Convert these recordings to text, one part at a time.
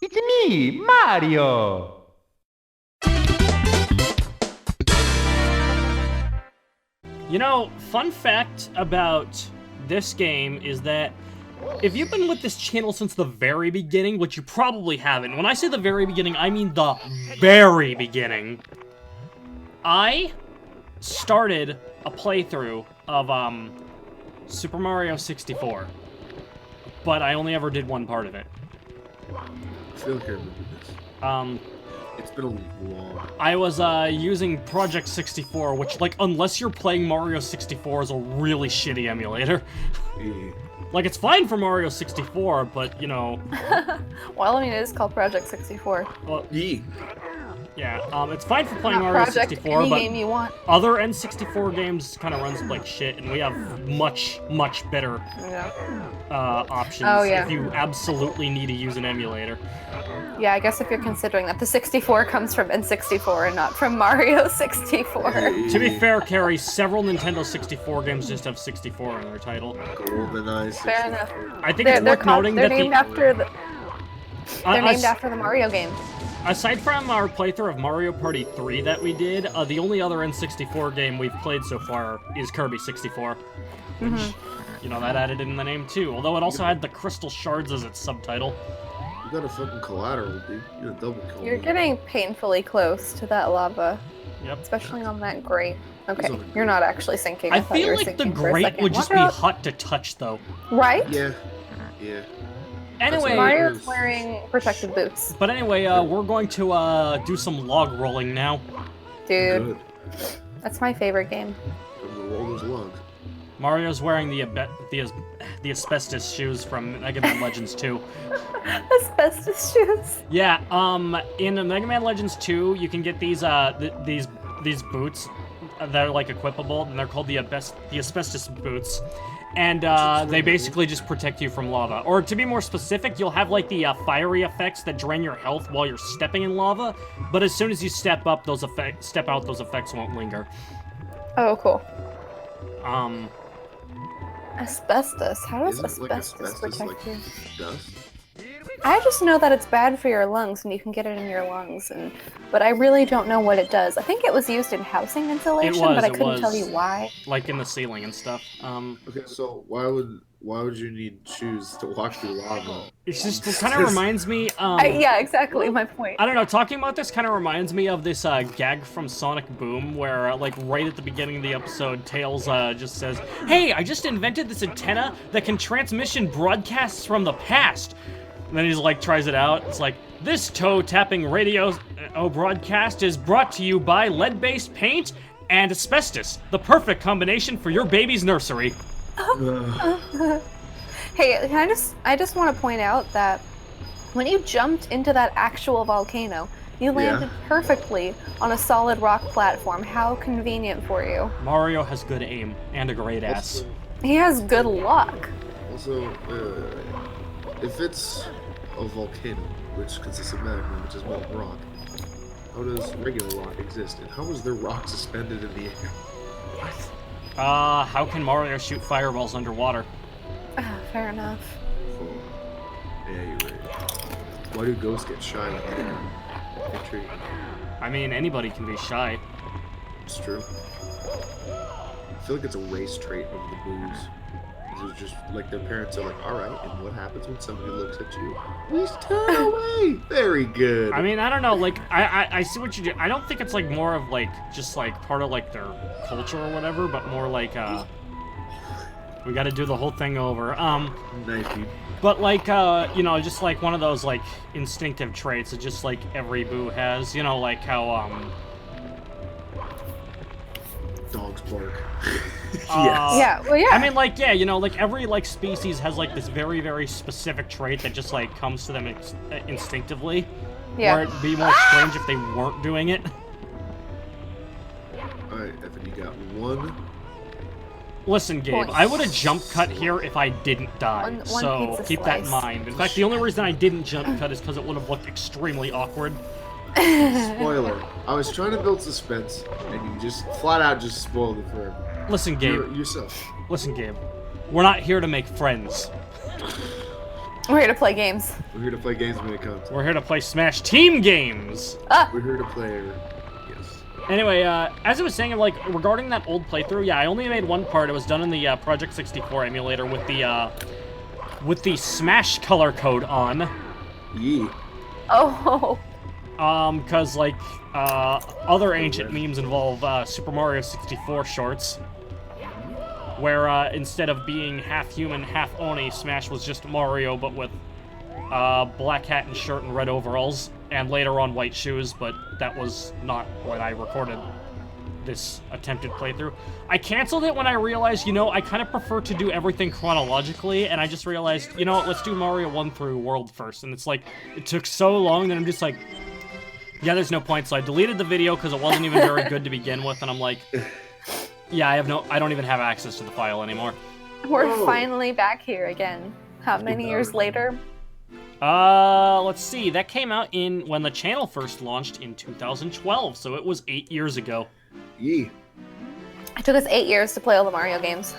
It's me, Mario! You know, fun fact about this game is that if you've been with this channel since the very beginning, which you probably haven't, when I say the very beginning, I mean the very beginning, I started a playthrough of, Super Mario 64. But I only ever did one part of it. I feel like I remember this. It's been a long... I was, using Project 64, which, like, unless you're playing Mario 64, is a really shitty emulator. Yeah. Like, it's fine for Mario 64, but, you know... Well, I mean, it is called Project 64. Well, Yeah. yeah, it's fine for playing Not Mario Project 64, any but game you want. other N64 games kind of runs like shit, and we have much, much better Yeah. options Oh, yeah. if you absolutely need to use an emulator. Yeah, I guess if you're considering that the 64 comes from N64 and not from Mario 64. To be fair, Carrie, several Nintendo 64 games just have 64 in their title. GoldenEye 64. Fair enough. I think it's worth noting they're that named after the as- after the Mario game. aside from our playthrough of Mario Party 3 that we did, the only other N64 game we've played so far is Kirby 64. Which, you know, that added in the name too, although it also had the Crystal Shards as its subtitle. You got a fucking collateral, dude. You got a double kill. You're getting painfully close to that lava, Yep. especially on that grate. It's Okay, on the you're not actually sinking. I thought you feel were like the sinking for a grate second. would just Watch be out. hot to touch, though. Right? Yeah. Yeah. Anyway, Mario's wearing protective boots. but anyway, we're going to do some log rolling now. Dude, Good. that's my favorite game. I'm gonna roll those logs. Mario's wearing the asbestos shoes from Mega Man Legends 2. Asbestos shoes. Yeah, in Mega Man Legends 2, you can get these these boots that are like equipable, and they're called the asbestos boots. And they basically just protect you from lava. Or to be more specific, you'll have like the fiery effects that drain your health while you're stepping in lava. But as soon as you step out, those effects won't linger. Oh, cool. Um, Asbestos. How does Isn't, like, asbestos protect like you? dust? I just know that it's bad for your lungs and you can get it in your lungs, but I really don't know what it does. I think it was used in housing insulation, but I couldn't tell you why. like in the ceiling and stuff. Okay, so why would you need shoes to walk through lava? It's just, it kind of reminds me, Yeah, exactly my point. I don't know, talking about this kind of reminds me of this gag from Sonic Boom, where, like, right at the beginning of the episode, Tails just says, "Hey, I just invented this antenna that can transmission broadcasts from the past." And then he's like, tries it out. It's like, "This toe-tapping radio broadcast is brought to you by lead-based paint and asbestos, the perfect combination for your baby's nursery." Hey, I just want to point out that when you jumped into that actual volcano, you landed perfectly on a solid rock platform. How convenient for you. Mario has good aim and a great ass. He has good luck. Also, if it's a volcano, which consists of magma, which is molten rock, how does regular rock exist? And how is there rock suspended in the air? How can Mario shoot fireballs underwater? Fair enough. Oh, yeah, you're right. Why do ghosts get shy when they come? Tree. I mean, anybody can be shy. It's true. I feel like it's a race trait of the boos. It's just like their parents are like, "All right, and what happens when somebody looks at you? We turn away." Very good. I mean, I don't know, like, I see what you do. I don't think it's, like, more of, like, just, like, part of, like, their culture or whatever, but more like, we gotta do the whole thing over. Nice, dude. But, like, you know, just, like, one of those, like, instinctive traits that just, like, every boo has. You know, like how, Dogs bark. Yes. Yeah, well, yeah. I mean, like, yeah, you know, like, every, like, species has, like, this very, very specific trait that just, like, comes to them instinctively. Yeah. Where it'd be more strange if they weren't doing it. Alright, Evan, you got one. Listen, Gabe, Points. I would have jump cut here if I didn't die, One so pizza keep that in slice. mind. In fact, the only reason I didn't jump cut is because it would have looked extremely awkward. Spoiler. I was trying to build suspense, and you just flat out just spoiled it for Listen, Gabe. yourself. Listen, Gabe. We're not here to make friends. We're here to play games. We're here to play games when it comes. We're here to play Smash Team games. Ah! We're here to play. Yes. Anyway, as I was saying, like, regarding that old playthrough, yeah, I only made one part. It was done in the Project 64 emulator with the Smash color code on. Yee. Oh. Cause like, other ancient memes involve Super Mario 64 shorts, where instead of being half human, half Oni, Smash was just Mario, but with black hat and shirt and red overalls, and later on white shoes, but that was not when I recorded this attempted playthrough. I canceled it when I realized, you know, I kind of prefer to do everything chronologically, and I just realized, you know what, let's do Mario 1 through World first, and it's like, it took so long that I'm just like, yeah, there's no point, so I deleted the video because it wasn't even very good to begin with, and I'm like, yeah, I don't even have access to the file anymore. We're finally back here again. How many years later? Let's see, that came out when the channel first launched in 2012, so it was 8 years ago. Yee. It took us 8 years to play all the Mario games.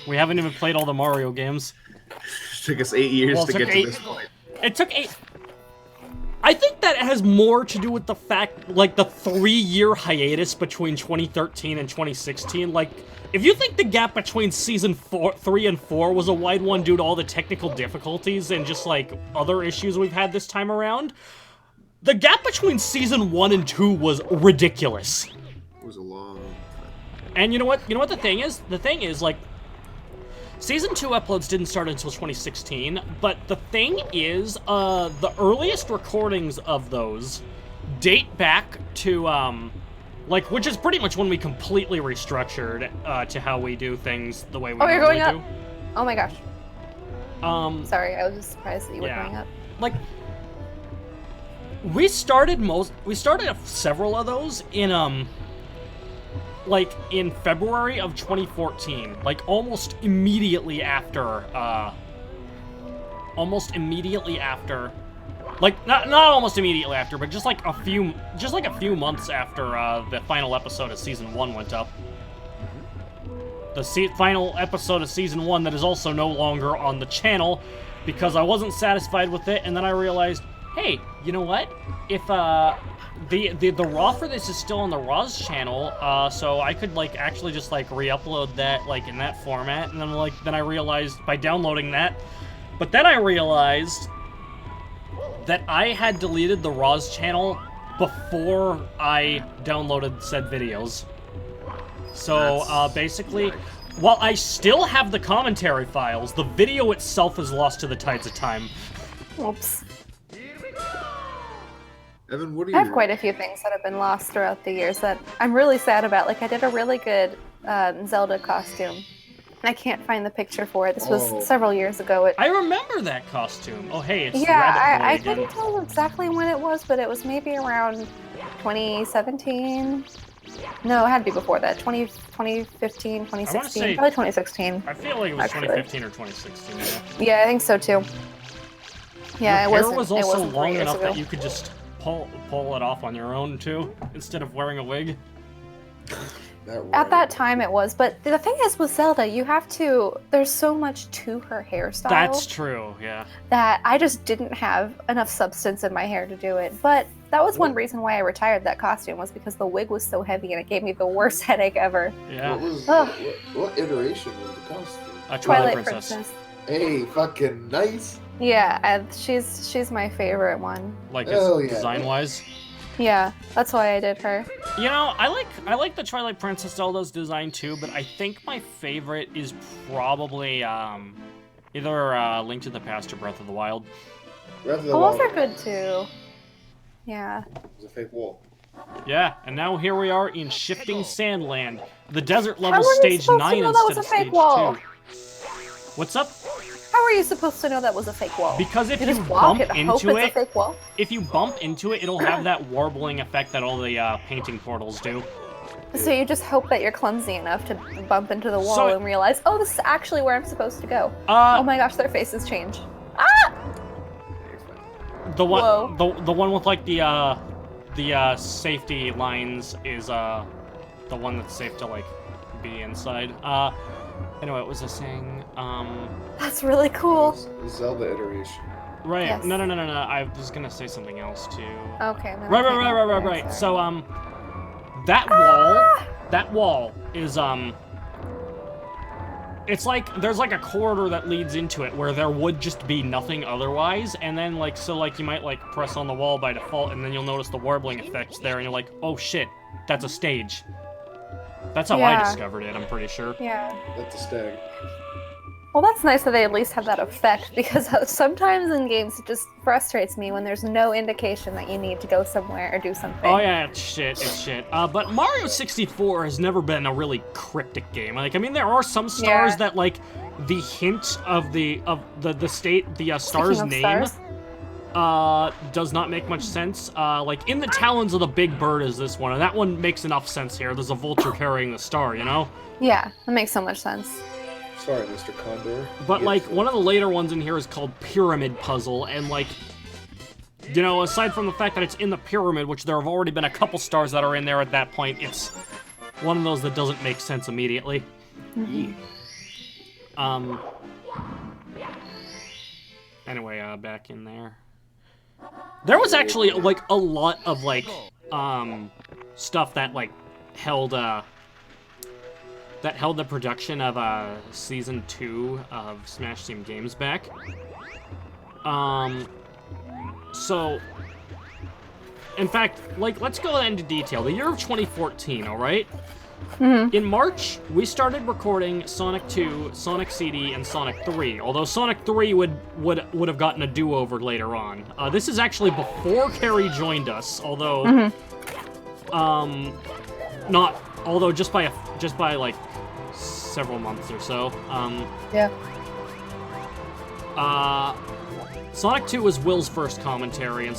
We haven't even played all the Mario games. It took us 8 years to get to this point. It took 8... I think that has more to do with the fact, like, the 3-year hiatus between 2013 and 2016. Like, if you think the gap between Season 3 and 4 was a wide one due to all the technical difficulties and just, like, other issues we've had this time around, the gap between Season 1 and 2 was ridiculous. It was a long time. And you know what? You know what the thing is? The thing is, like, Season 2 uploads didn't start until 2016, but the thing is, the earliest recordings of those date back to, like, which is pretty much when we completely restructured, to how we do things the way we normally you're going do. up? Oh my gosh. Sorry, I was just surprised that you were going up. Like, we started several of those in, like, in February of 2014, like, almost immediately after, like, not almost immediately after, but just like a few months after, the final episode of Season 1 went up. The final episode of Season 1 that is also no longer on the channel, because I wasn't satisfied with it, and then I realized, hey, you know what? If, the RAW for this is still on the RAW's channel, so I could, like, actually just, like, re-upload that, like, in that format, and then I realized, by downloading that, but then I realized that I had deleted the RAW's channel before I downloaded said videos. So, basically, while I still have the commentary files, the video itself is lost to the tides of time. Whoops. Evan, what are I have quite a few things that have been lost throughout the years that I'm really sad about. Like, I did a really good Zelda costume. I can't find the picture for it. This was several years ago. I remember that costume. Oh, hey, it's yeah, I again. couldn't tell exactly when it was, but it was maybe around 2017. No, it had to be before that. 2015, 2016. Probably 2016. I feel like it was actually. 2015 or 2016. Yeah, yeah, I think so too. Yeah, Your it hair wasn't. was it also wasn't 3 long years enough ago. that you could just pull it off on your own too, instead of wearing a wig. At that time it was, but the thing is with Zelda, you have to, there's so much to her hairstyle. That's true, yeah. That I just didn't have enough substance in my hair to do it. But that was one reason why I retired that costume, was because the wig was so heavy and it gave me the worst headache ever. Yeah. What iteration was the costume? A Twilight Princess. Hey, fucking nice. Yeah, she's my favorite one. Like, yeah. design-wise. Yeah, that's why I did her. You know, I like the Twilight Princess Zelda's design too, but I think my favorite is probably either Link to the Past or Breath of the Wild. Breath of the Those Wild are good too. Yeah. was a fake wall. Yeah, and now here we are in Shifting Sandland, the desert level How are you stage supposed 9 to know that instead was of a fake stage wall? 2. What's up? How are you supposed to know that was a fake wall? Because if you you just walk bump and hope into it's it, a fake wall? if you bump into it, it'll have that warbling effect that all the painting portals do. So you just hope that you're clumsy enough to bump into the wall So- and realize, oh, this is actually where I'm supposed to go. Uh, Oh my gosh, their faces change. Ah! The one, Whoa. the one with like the safety lines is the one that's safe to like be inside. Anyway, what was I saying? That's really cool. Zelda iteration. Right. Yes. No. I was gonna say something else too. Okay. Then Right. So that wall is it's like there's like a corridor that leads into it where there would just be nothing otherwise, and then like you might like press on the wall by default, and then you'll notice the warbling effects there, and you're like, oh shit, that's a stage. That's how I discovered it, I'm pretty sure. Yeah. That's a stag. Well, that's nice that they at least have that effect, because sometimes in games it just frustrates me when there's no indication that you need to go somewhere or do something. Oh yeah, it's shit. But Mario 64 has never been a really cryptic game. Like, I mean, there are some stars that, like, the hint of the star's name does not make much sense. Like, in the talons of the big bird is this one, and that one makes enough sense here. There's a vulture carrying the star, you know? Yeah, that makes so much sense. Sorry, Mr. Condor. But, like, one of the later ones in here is called Pyramid Puzzle, and, like, you know, aside from the fact that it's in the pyramid, which there have already been a couple stars that are in there at that point, it's one of those that doesn't make sense immediately. Anyway, back in there. There was actually, like, a lot of, like, stuff that, like, held the production of Season 2 of Smash Team Games back. So, in fact, like, let's go into detail. The year of 2014, alright? In March, we started recording Sonic 2, Sonic CD, and Sonic 3, although Sonic 3 would have gotten a do-over later on. This is actually before Carrie joined us, although, just by like several months or so. Sonic 2 was Will's first commentary, and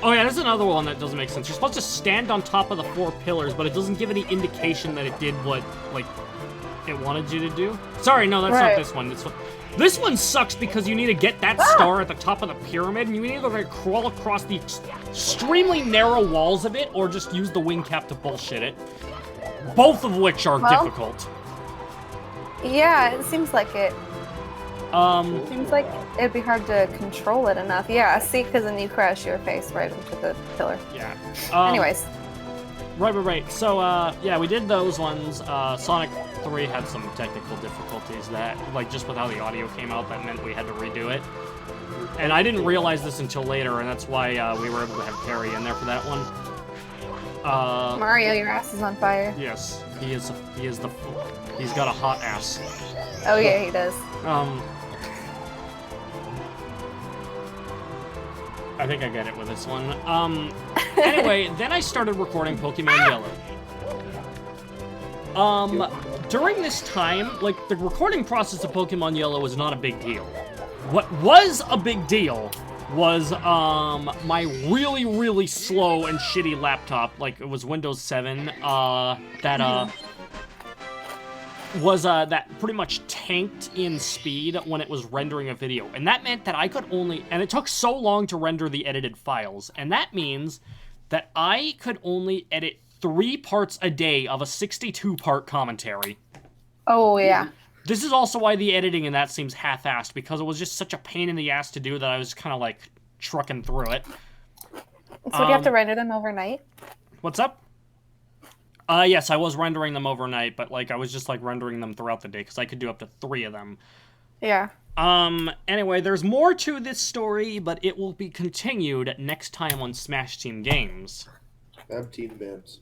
oh yeah, there's another one that doesn't make sense. You're supposed to stand on top of the 4 pillars, but it doesn't give any indication that it did what, like, it wanted you to do. Sorry, no, that's not this one. This one sucks because you need to get that star at the top of the pyramid, and you either like crawl across the extremely narrow walls of it, or just use the wing cap to bullshit it. Both of which are difficult. Yeah, it seems like it. Seems like it'd be hard to control it enough. Yeah, see, because then you crash your face right into the pillar. Yeah. Anyways. Right. So, yeah, we did those ones. Sonic 3 had some technical difficulties that, like, just with how the audio came out, that meant we had to redo it. And I didn't realize this until later, and that's why we were able to have Carrie in there for that one. Mario, your ass is on fire. Yes, he's got a hot ass. Oh yeah, he does. I think I get it with this one. Anyway, then I started recording Pokemon Yellow. During this time, like, the recording process of Pokemon Yellow was not a big deal. What was a big deal was, my really slow and shitty laptop, like, it was Windows 7, that pretty much tanked in speed when it was rendering a video. And that meant that I could and it took so long to render the edited files, and that means that I could only edit 3 parts a day of a 62-part commentary. Oh, yeah. This is also why the editing in that seems half-assed, because it was just such a pain in the ass to do that I was kind of, like, trucking through it. So do you have to render them overnight? What's up? Yes, I was rendering them overnight, but, like, I was just, like, rendering them throughout the day, because I could do up to 3 of them. Yeah. Anyway, there's more to this story, but it will be continued next time on Smash Team Games. I'm Team Bams.